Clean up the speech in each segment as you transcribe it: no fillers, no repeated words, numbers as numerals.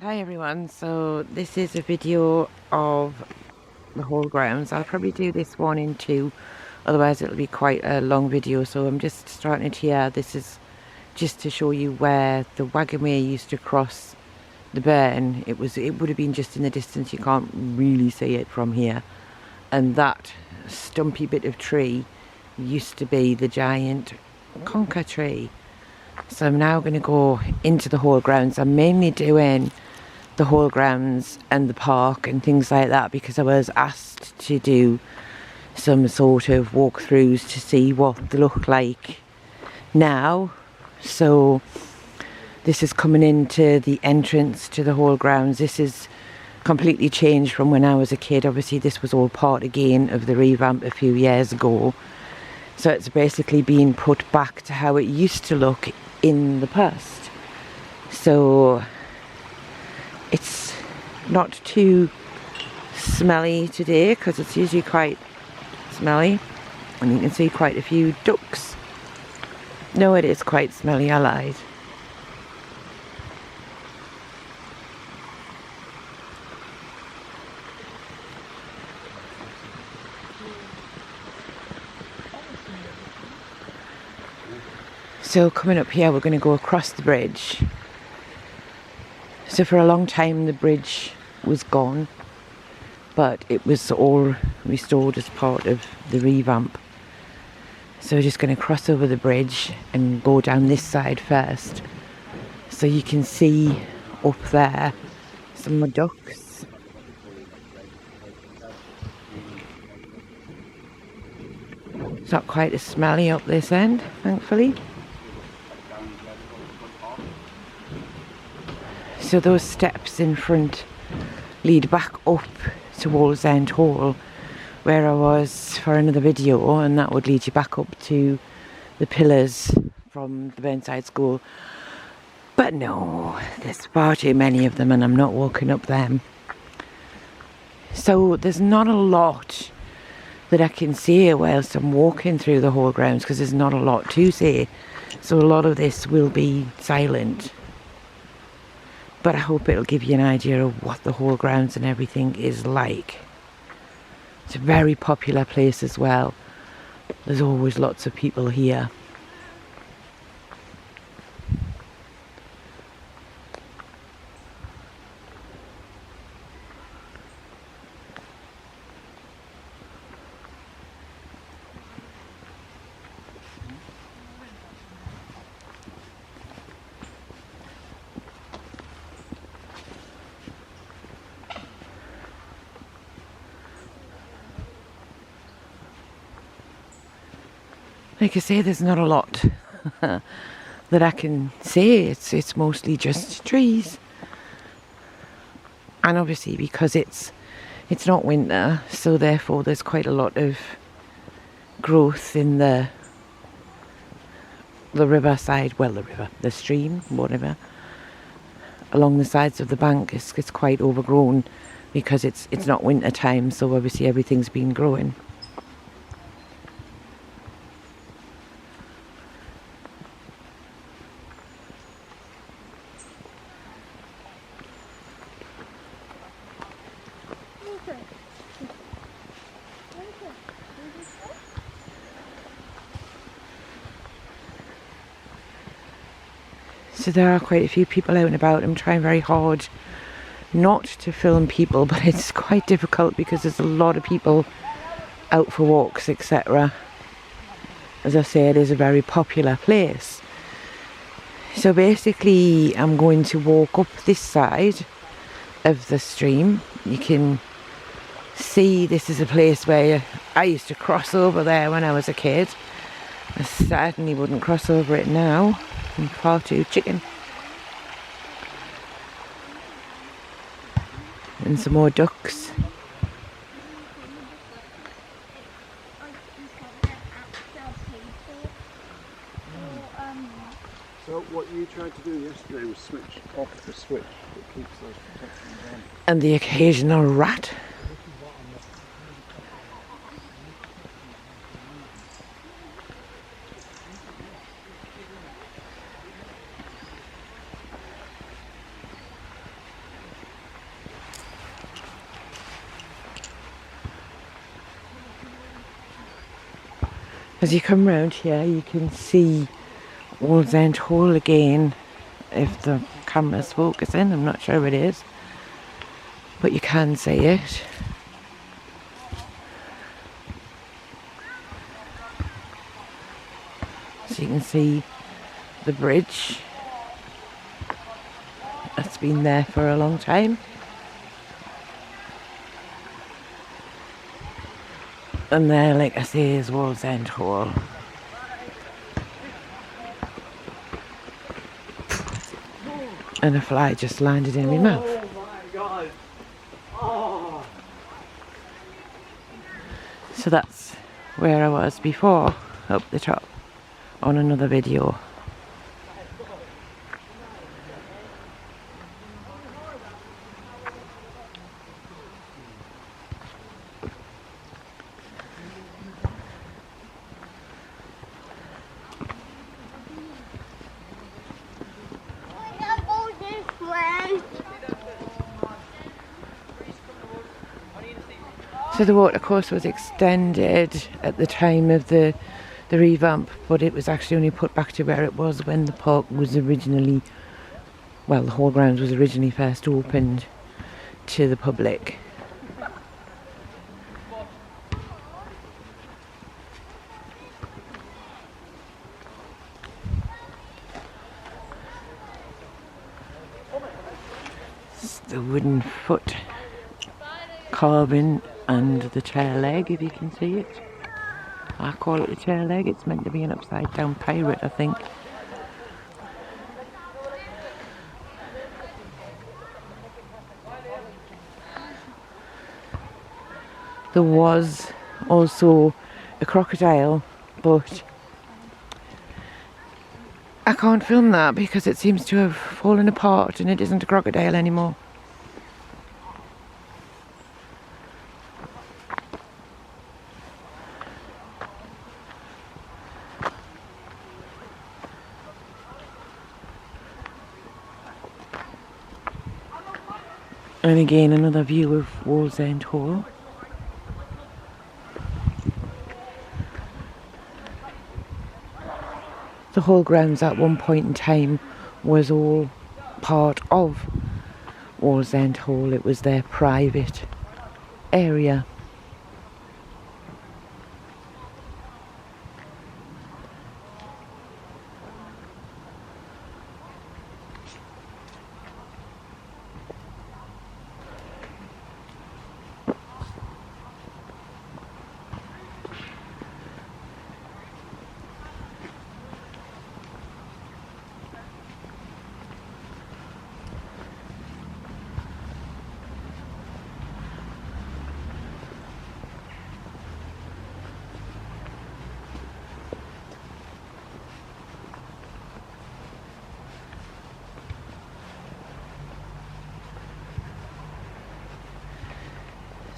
Hi everyone, so this is a video of the whole grounds. I'll probably do this one in two, otherwise it'll be quite a long video, so I'm just starting it here. This is just to show you where the wagonway used to cross the burn. It would have been just in the distance, you can't really see it from here. And that stumpy bit of tree used to be the giant conker tree. So I'm now going to go into the whole grounds. I'm mainly doing the whole grounds and the park and things like that because I was asked to do some sort of walkthroughs to see what they look like now. So this is coming into the entrance to the whole grounds. This is completely changed from when I was a kid. Obviously this was all part again of the revamp a few years ago. So it's basically being put back to how it used to look in the past. So it's not too smelly today because it's usually quite smelly, and you can see quite a few ducks. No, it is quite smelly, I lied. So coming up here we're going to go across the bridge. So for a long time the bridge was gone, but it was all restored as part of the revamp. So we're just going to cross over the bridge and go down this side first. So you can see up there some more ducks. It's not quite as smelly up this end, thankfully. So those steps in front lead back up to Wallsend Hall, where I was for another video, and that would lead you back up to the pillars from the Burnside School. But no, there's far too many of them and I'm not walking up them. So there's not a lot that I can see whilst I'm walking through the whole grounds because there's not a lot to see. So a lot of this will be silent. But I hope it'll give you an idea of what the whole grounds and everything is like. It's a very popular place as well. There's always lots of people here. Like I say, there's not a lot that I can say. It's mostly just trees. And obviously because it's not winter, so therefore there's quite a lot of growth in the riverside, well the stream, whatever. Along the sides of the bank it's quite overgrown because it's not winter time, so obviously everything's been growing. So there are quite a few people out and about. I'm trying very hard not to film people, but it's quite difficult because there's a lot of people out for walks, etc. As I say, it is a very popular place. So basically I'm going to walk up this side of the stream. You can see this is a place where I used to cross over there when I was a kid. I certainly wouldn't cross over it now. I'm far too chicken. And some more ducks. So what you tried to do yesterday was switch off the switch that keeps those protections on. And the occasional rat. As you come round here, you can see Wallsend Hall again, if the camera's focusing. I'm not sure it is, but you can see it. So you can see the bridge that's been there for a long time. And there, like I say, is Wallsend Hall. And a fly just landed in my mouth. Oh my god! Oh. So that's where I was before, up the top, on another video. So the watercourse was extended at the time of the revamp, but it was actually only put back to where it was when the park was originally, well, the whole grounds was originally first opened to the public. It's the wooden foot carving and the chair leg, if you can see it. I call it the chair leg. It's meant to be an upside down pirate, I think. There was also a crocodile, but I can't film that because it seems to have fallen apart and it isn't a crocodile anymore. And again, another view of Wallsend Hall. The whole grounds at one point in time was all part of Wallsend Hall. It was their private area.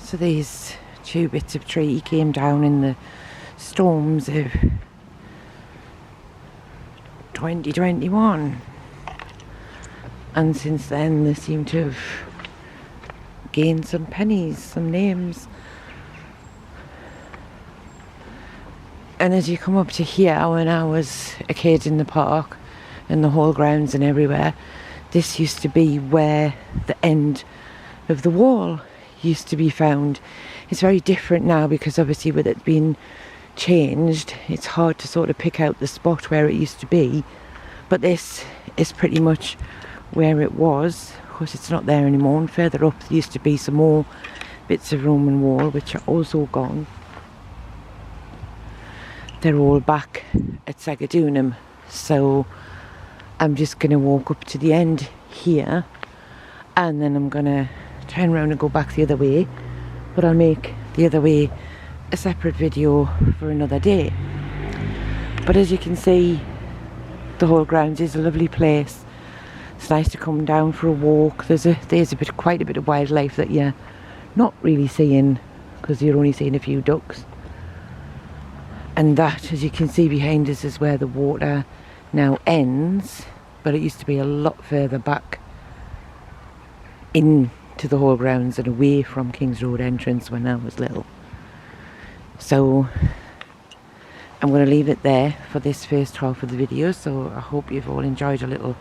So these two bits of tree came down in the storms of 2021, and since then they seem to have gained some pennies, some names. And as you come up to here, when I was a kid in the park and the whole grounds and everywhere, this used to be where the end of the wall used to be found. It's very different now because obviously with it being changed, it's hard to sort of pick out the spot where it used to be, but this is pretty much where it was. Of course it's not there anymore, and further up there used to be some more bits of Roman wall which are also gone. They're all back at Sagadunum, so I'm just going to walk up to the end here and then I'm going to turn around and go back the other way, but I'll make the other way a separate video for another day. But as you can see, the whole grounds is a lovely place. It's nice to come down for a walk. There's quite a bit of wildlife that you're not really seeing because you're only seeing a few ducks. And that, as you can see behind us, is where the water now ends, but it used to be a lot further back into the whole grounds and away from King's Road entrance when I was little. So I'm going to leave it there for this first half of the video, so I hope you've all enjoyed a little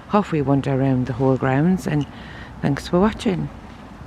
halfway wander around the whole grounds, and thanks for watching.